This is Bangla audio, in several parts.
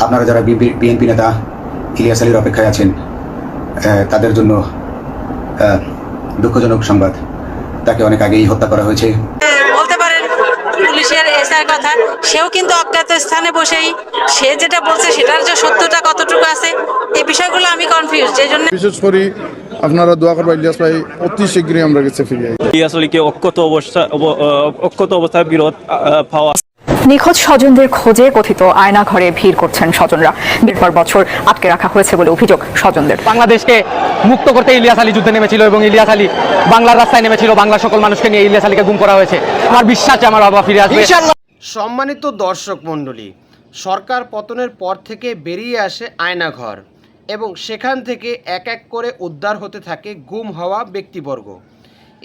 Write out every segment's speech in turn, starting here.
আপনারা যারা বিএনপি নেতা ইলিয়াস আলীর অপেক্ষায় আছেন তাদের জন্য দুঃখজনক সংবাদ, তাকে অনেক আগেই হত্যা করা হয়েছে। বলতে পারেন পুলিশের এসআইয়ের কথা, সেও কিন্তু অজ্ঞাত স্থানে বসেই সে যেটা বলছে সেটার যে সত্যতা কতটুকু আছে এই বিষয়গুলো আমি কনফিউজ। যে জন্য বিশেষ করে আপনারা দোয়া করবেন ইলিয়াস ভাই অতি শীঘ্রই আমরা কাছে ফিরে আসি। ইলিয়াস আলীকে অক্ষত অবস্থায় বিরোধ পাওয়া। নিখোঁজ স্বজনদের খোঁজে কথিত আয়নাঘরে ভিড় করছেন স্বজনরা। পর বছর আটকে রাখা হয়েছে বলে অভিযোগ স্বজনদের। বাংলাদেশকে মুক্ত করতে ইলিয়াস আলী যুদ্ধে নেমেছিল এবং ইলিয়াস আলী বাংলার রাস্তায় নেমেছিল। বাংলার সকল মানুষকে নিয়ে ইলিয়াস আলীকে গুম করা হয়েছে। আমার বিশ্বাস আমার বাবা ফিরে আসবে। সম্মানিত দর্শক মণ্ডলী, সরকার পতনের পর থেকে বেরিয়ে আসে আয়নাঘর এবং সেখান থেকে এক এক করে উদ্ধার হতে থাকে গুম হওয়া ব্যক্তিবর্গ।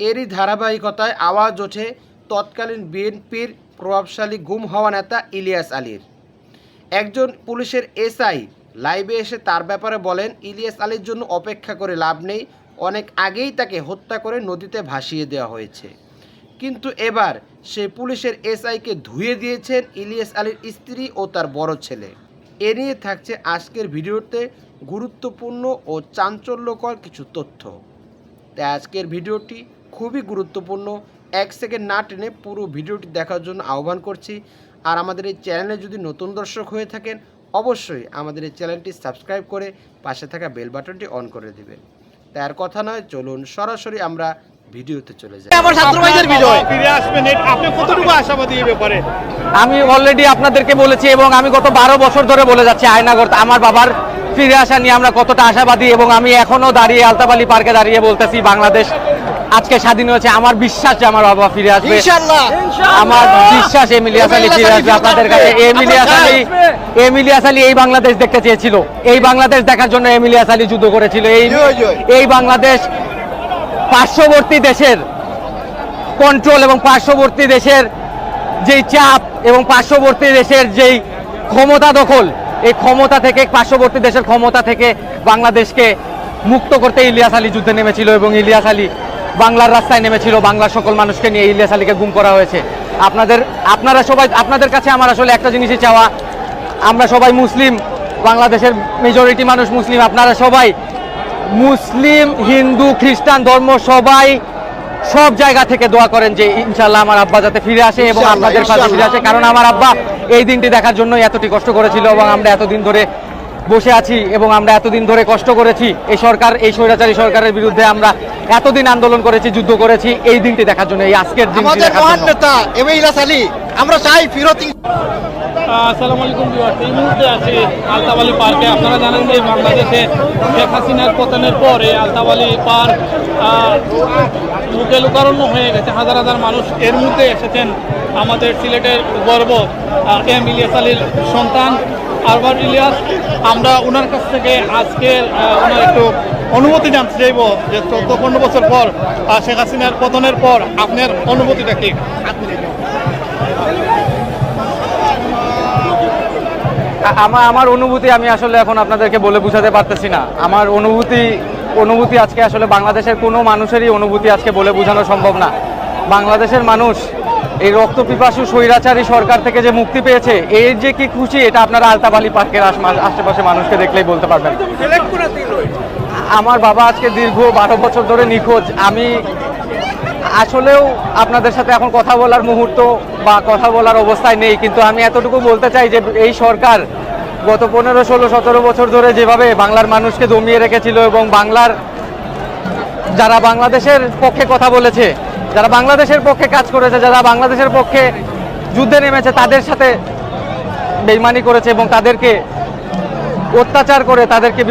এরই ধারাবাহিকতায় আওয়াজ ওঠে তৎকালীন বিএনপির প্রভাবশালী গুম হওয়া নেতা ইলিয়াস আলীর। একজন পুলিশের এসআই লাইভে এসে তার ব্যাপারে বলেন, ইলিয়াস আলীর জন্য অপেক্ষা করে লাভ নেই, অনেক আগেই তাকে হত্যা করে নদীতে ভাসিয়ে দেওয়া হয়েছে। কিন্তু এবার সেই পুলিশের এসআইকে ধুয়ে দিয়েছেন ইলিয়াস আলীর স্ত্রী ও তার বড় ছেলে। এ নিয়ে থাকছে আজকের ভিডিওতে গুরুত্বপূর্ণ ও চাঞ্চল্যকর কিছু তথ্য। তাই আজকের ভিডিওটি খুবই গুরুত্বপূর্ণ, এক সেকেন্ড না টেনে পুরো ভিডিওটি দেখার জন্য আহ্বান করছি। আর আমাদের এই চ্যানেলে যদি নতুন দর্শক হয়ে থাকেন অবশ্যই আমাদের এই চ্যানেলটি সাবস্ক্রাইব করে পাশে থাকা বেল বাটনটি অন করে দেবেন। তাই আর কথা নয়, চলুন সরাসরি আমরা ভিডিওতে চলে যাই। আমার ছাত্র ভাইদের বিজয় ফিরে আসবেন, আপনি কতটুকু আশাবাদী এই ব্যাপারে? আমি অলরেডি আপনাদেরকে বলেছি এবং আমি গত 12 বছর ধরে বলে যাচ্ছি আয়নাঘর আমার বাবার ফিরে আসা নিয়ে আমরা কতটা আশাবাদী। এবং আমি এখনো দাঁড়িয়ে আলতাফ আলী পার্কে দাঁড়িয়ে বলতেছি বাংলাদেশ আজকে স্বাধীন হয়েছে। আমার বিশ্বাস যে আমার বাবা ফিরে আসবে, ইনশাআল্লাহ। আমার বিশ্বাস ইলিয়াস আলী ফিরে আসবে আপনাদের কাছে। ইলিয়াস আলী এই বাংলাদেশ দেখতে চেয়েছিল, এই বাংলাদেশ দেখার জন্য ইলিয়াস আলী যুদ্ধ করেছিল। এই বাংলাদেশ পার্শ্ববর্তী দেশের কন্ট্রোল এবং পার্শ্ববর্তী দেশের যেই চাপ এবং পার্শ্ববর্তী দেশের যেই ক্ষমতা দখল, এই ক্ষমতা থেকে পার্শ্ববর্তী দেশের ক্ষমতা থেকে বাংলাদেশকে মুক্ত করতে ইলিয়াস আলী যুদ্ধে নেমেছিল এবং ইলিয়াস আলী বাংলার রাস্তায় নেমেছিল। বাংলার সকল মানুষকে নিয়ে ইলিয়াস আলীকে গুম করা হয়েছে। আপনারা সবাই, আপনাদের কাছে আমার আসলে একটা জিনিসই চাওয়া, আমরা সবাই মুসলিম, বাংলাদেশের মেজরিটি মানুষ মুসলিম। আপনারা সবাই মুসলিম, হিন্দু, খ্রিস্টান ধর্ম সবাই সব জায়গা থেকে দোয়া করেন যে ইনশাআল্লাহ আমার আব্বা যাতে ফিরে আসে এবং আপনাদের কাছে ফিরে আসে। কারণ আমার আব্বা এই দিনটি দেখার জন্য এতটি কষ্ট করেছিল এবং আমরা এতদিন ধরে বসে আছি এবং আমরা এতদিন ধরে কষ্ট করেছি। এই সরকার, এই স্বৈরাচারী সরকারের বিরুদ্ধে আমরা এতদিন আন্দোলন করেছি, যুদ্ধ করেছি এই দিনটি দেখার জন্য, এই আজকের দিনটি দেখার জন্য। নেতা ইলিয়াস আলী আমরা চাই ফিরতি। আসসালামু আলাইকুম ভিউয়ার্স, এই মুহূর্তে আছি আলতাফ আলী পার্কে। আপনারা জানেন যে বাংলাদেশে শেখ হাসিনার পতনের পর এই আলতাফ আলী পার্ক লোকে লোকারণ্য হয়ে গেছে। হাজার হাজার মানুষ এর মধ্যে এসেছেন আমাদের সিলেটের গর্ব ইলিয়াস আলীর সন্তান আরবার ইলিয়াস। আমরা ওনার কাছ থেকে আজকের ওনার একটু অনুভূতি জানতে চাইব যে 14-15 বছর পর শেখ হাসিনার পতনের পর আপনার অনুভূতিটা কি? আমার অনুভূতি আমি আসলে এখন আপনাদেরকে বলে বোঝাতে পারতেছি না। আমার অনুভূতি আজকে আসলে বাংলাদেশের কোনো মানুষেরই অনুভূতি আজকে বলে বোঝানো সম্ভব না। বাংলাদেশের মানুষ এই রক্তপিপাসু স্বৈরাচারী সরকার থেকে যে মুক্তি পেয়েছে, এর যে কি খুশি এটা আপনারা আলতাফ আলী পার্কের আশেপাশে মানুষকে দেখলেই বলতে পারবেন। আমার বাবা আজকে দীর্ঘ 12 বছর ধরে নিখোঁজ। আমি আসলেও আপনাদের সাথে এখন কথা বলার মুহূর্ত বা কথা বলার অবস্থায় নেই, কিন্তু আমি এতটুকু বলতে চাই যে এই সরকার গত 15, 16, 17 বছর ধরে যেভাবে বাংলার মানুষকে দমিয়ে রেখেছিল এবং যারা বাংলাদেশের পক্ষে কথা বলেছে, যারা বাংলাদেশের পক্ষে কাজ করেছে, যারা বাংলাদেশের পক্ষে যুদ্ধে নেমেছে, তাদের সাথে বেইমানি করেছে এবং তাদেরকে অত্যাচার করে তাদেরকে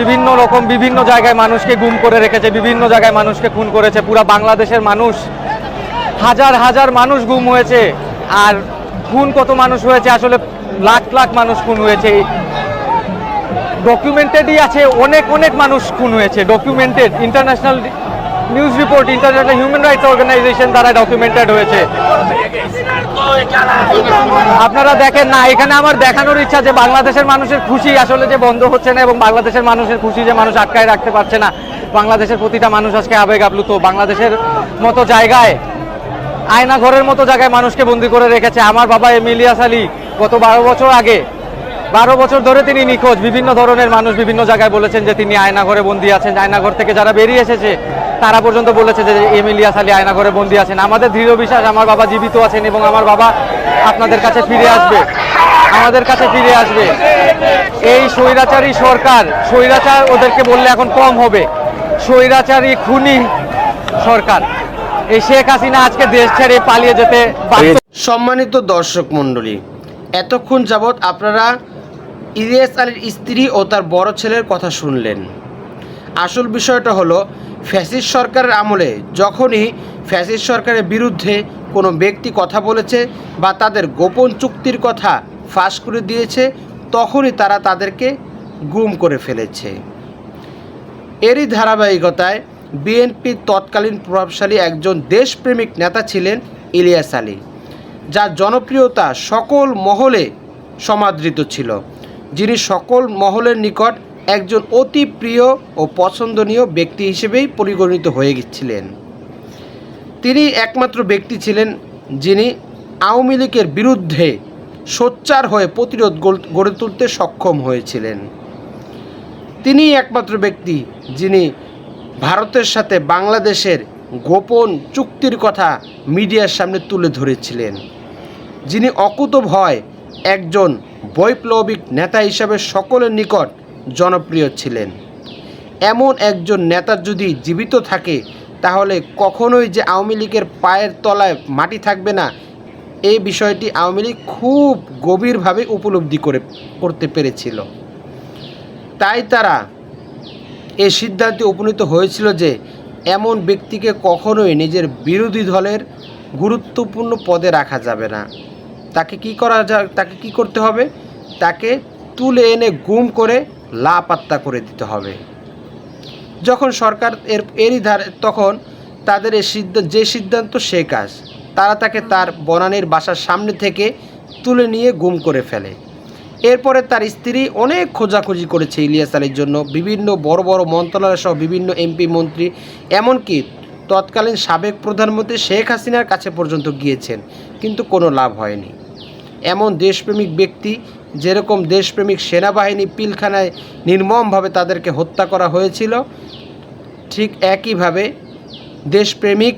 বিভিন্ন জায়গায় মানুষকে গুম করে রেখেছে, বিভিন্ন জায়গায় মানুষকে খুন করেছে। পুরা বাংলাদেশের মানুষ, হাজার হাজার মানুষ গুম হয়েছে। আর খুন কত মানুষ হয়েছে, আসলে লাখ লাখ মানুষ খুন হয়েছে। ডকুমেন্টেডই আছে, অনেক মানুষ খুন হয়েছে, documented. International news report, international human rights organization দ্বারা ডকুমেন্টেড হয়েছে। আপনারা দেখেন না, এখানে আমার দেখানোর ইচ্ছা যে বাংলাদেশের মানুষের খুশি আসলে যে বন্ধ হচ্ছে না এবং বাংলাদেশের মানুষের খুশি যে মানুষ আটকায় রাখতে পারছে না। বাংলাদেশের প্রতিটা মানুষ আজকে আবেগ আপ্লুত। বাংলাদেশের মতো জায়গায়, আয়নাঘরের মতো জায়গায় মানুষকে বন্দি করে রেখেছে। আমার বাবা ইলিয়াস আলী গত 12 বছর আগে 12 বছর ধরে তিনি নিখোঁজ। বিভিন্ন ধরনের মানুষ বিভিন্ন জায়গায় বলেছেন যে তিনি আয়নাঘরে বন্দী আছেন। আয়নাঘর থেকে যারা বেরিয়ে এসেছে তারা পর্যন্ত বলেছে যে এম ইলিয়াস আলী আয়নাঘরে বন্দী আছেন। আমাদের দৃঢ় বিশ্বাস আমার বাবা জীবিত আছেন এবং আমার বাবা আপনাদের কাছে ফিরে আসবে, আমাদের কাছে ফিরে আসবে। এই স্বৈরাচারী সরকার, স্বৈরাচার ওদেরকে বললে এখন কম হবে, স্বৈরাচারী খুনি সরকার, এই শেখ হাসিনা আজকে দেশ ছেড়ে পালিয়ে যেতে বাধ্য। সম্মানিত দর্শক মণ্ডলী, এতক্ষণ যাবৎ আপনারা ইলিয়াস আলীর স্ত্রী ও তার বড় ছেলের কথা শুনলেন। আসল বিষয়টা হলো ফ্যাসিস্ট সরকারের আমলে যখনই ফ্যাসিস্ট সরকারের বিরুদ্ধে কোনো ব্যক্তি কথা বলেছে বা তাদের গোপন চুক্তির কথা ফাঁস করে দিয়েছে, তখনই তারা তাদেরকে গুম করে ফেলেছে। এরই ধারাবাহিকতায় বিএনপির তৎকালীন প্রভাবশালী একজন দেশপ্রেমিক নেতা ছিলেন ইলিয়াস আলী, যার জনপ্রিয়তা সকল মহলে সমাদৃত ছিল, যিনি সকল মহলের নিকট একজন অতি প্রিয় ও পছন্দনীয় ব্যক্তি হিসেবেই পরিগণিত হয়ে গেছিলেন। তিনি একমাত্র ব্যক্তি ছিলেন যিনি আওয়ামী লীগের বিরুদ্ধে সোচ্চার হয়ে প্রতিরোধ গড়ে তুলতে সক্ষম হয়েছিলেন। তিনি একমাত্র ব্যক্তি যিনি ভারতের সাথে বাংলাদেশের গোপন চুক্তির কথা মিডিয়ার সামনে তুলে ধরেছিলেন, যিনি অকুতভয় একজন বৈপ্লবিক নেতা হিসাবে সকলের নিকট জনপ্রিয় ছিলেন। এমন একজন নেতা যদি জীবিত থাকে তাহলে কখনোই যে আওয়ামী লীগের পায়ের তলায় মাটি থাকবে না, এই বিষয়টি আওয়ামী লীগ খুব গভীরভাবে উপলব্ধি করতে পেরেছিল। তাই তারা এই সিদ্ধান্তে উপনীত হয়েছিল যে এমন ব্যক্তিকে কখনোই নিজের বিরোধী দলের গুরুত্বপূর্ণ পদে রাখা যাবে না। তাকে কি করতে হবে? তাকে তুলে এনে গুম করে লাপাত্তা করে দিতে হবে। যখন সরকার তখন তাদের যে সিদ্ধান্ত সে কাজ, তারা তাকে তার বনানীর বাসার সামনে থেকে তুলে নিয়ে গুম করে ফেলে। এরপরে তার স্ত্রী অনেক খোঁজাখুঁজি করেছে ইলিয়াস আলীর জন্য, বিভিন্ন বড় বড় মন্ত্রণালয় সহ বিভিন্ন এমপি মন্ত্রী, এমনকি তৎকালীন সাবেক প্রধানমন্ত্রী শেখ হাসিনার কাছে পর্যন্ত গিয়েছেন, কিন্তু কোনো লাভ হয়নি। এমন দেশপ্রেমিক ব্যক্তি, যেরকম দেশপ্রেমিক সেনাবাহিনী পিলখানায় নির্মমভাবে তাদেরকে হত্যা করা হয়েছিল, ঠিক একইভাবে দেশপ্রেমিক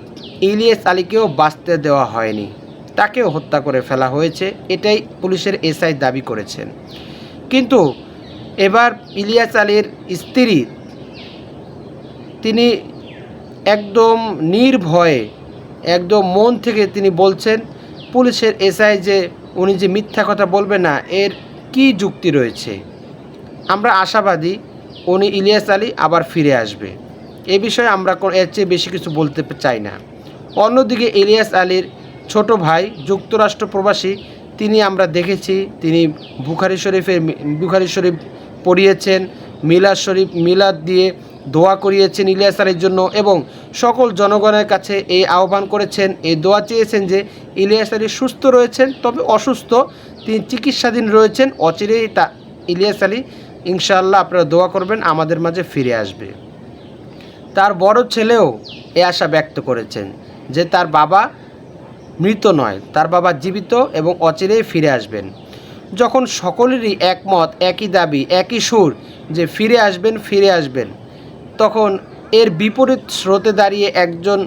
ইলিয়াস আলীকেও বাঁচতে দেওয়া হয়নি, তাকেও হত্যা করে ফেলা হয়েছে। এটাই পুলিশের এসআই দাবি করেছেন। কিন্তু এবার ইলিয়াস আলীর স্ত্রী তিনি একদম নির্ভয়ে, একদম মন থেকে তিনি বলছেন পুলিশের এসআই যে উনি যে মিথ্যা কথা বলবে না, এর কি যুক্তি রয়েছে। আমরা আশাবাদী উনি ইলিয়াস আলী আবার ফিরে আসবে। এ বিষয়ে আমরা এর চেয়ে বেশি কিছু বলতে চাই না। অন্যদিকে ইলিয়াস আলীর ছোট ভাই যুক্তরাষ্ট্র প্রবাসী, তিনি আমরা দেখেছি তিনি বুখারী শরীফ পড়িয়েছেন, মিলাদ দিয়ে দোয়া করিয়েছেন ইলিয়াস আলীর জন্য এবং সকল জনগণের কাছে এই আহ্বান করেছেন, এই দোয়া চেয়েছেন যে ইলিয়াস আলী সুস্থ রয়েছেন, তবে অসুস্থ, তিনি চিকিৎসাধীন রয়েছেন। অচিরেই ইলিয়াস আলী ইনশাআল্লাহ আপনারা দোয়া করবেন আমাদের মাঝে ফিরে আসবে। তার বড় ছেলেও এ আশা ব্যক্ত করেছেন যে তার বাবা মৃত নয়, তার বাবা জীবিত এবং অচিরেই ফিরে আসবেন। যখন সকলেরই একমত, একই দাবি, একই সুর যে ফিরে আসবেন, তখন এর বিপরীত স্রোতে দাঁড়িয়ে একজন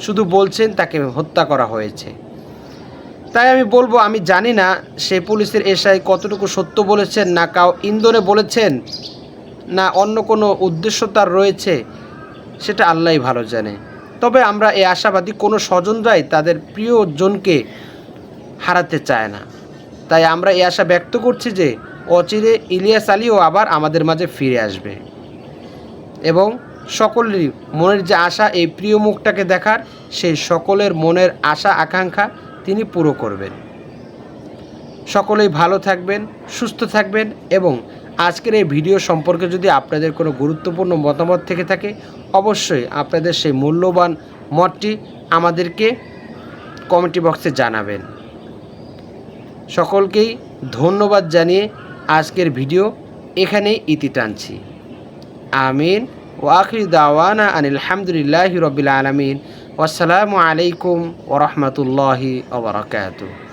শুধু বলছেন তাকে হত্যা করা হয়েছে। তাই আমি বলবো, আমি জানি না সে পুলিশের এসআই কতটুকু সত্য বলেছেন, না ইন্ধনে বলেছেন, না অন্য কোনো উদ্দেশ্য তার রয়েছে, সেটা আল্লাহই ভালো জানে। তবে আমরা এই আশাবাদী কোনো স্বজনরাই তাদের প্রিয়জনকে হারাতে চায় না। তাই আমরা এই আশা ব্যক্ত করছি যে অচিরে ইলিয়াস আলীও আবার আমাদের মাঝে ফিরে আসবে এবং সকলেরই মনের যে আশা এই প্রিয় মুখটাকে দেখার, সেই সকলের মনের আশা আকাঙ্ক্ষা তিনি পুরো করবেন। সকলেই ভালো থাকবেন, সুস্থ থাকবেন এবং আজকের এই ভিডিও সম্পর্কে যদি আপনাদের কোনো গুরুত্বপূর্ণ মতামত থেকে থাকে, অবশ্যই আপনাদের সেই মূল্যবান মতটি আমাদেরকে কমেন্ট বক্সে জানাবেন। সকলকেই ধন্যবাদ জানিয়ে আজকের ভিডিও এখানেই ইতি টানছি। আমিন। ওয়া আখিরু দাওয়ানা আনিল হামদুলিল্লাহি রাব্বিল আলামিন। ওয়াসসালামু আলাইকুম ওয়া রাহমাতুল্লাহি ওয়া বারাকাতুহু।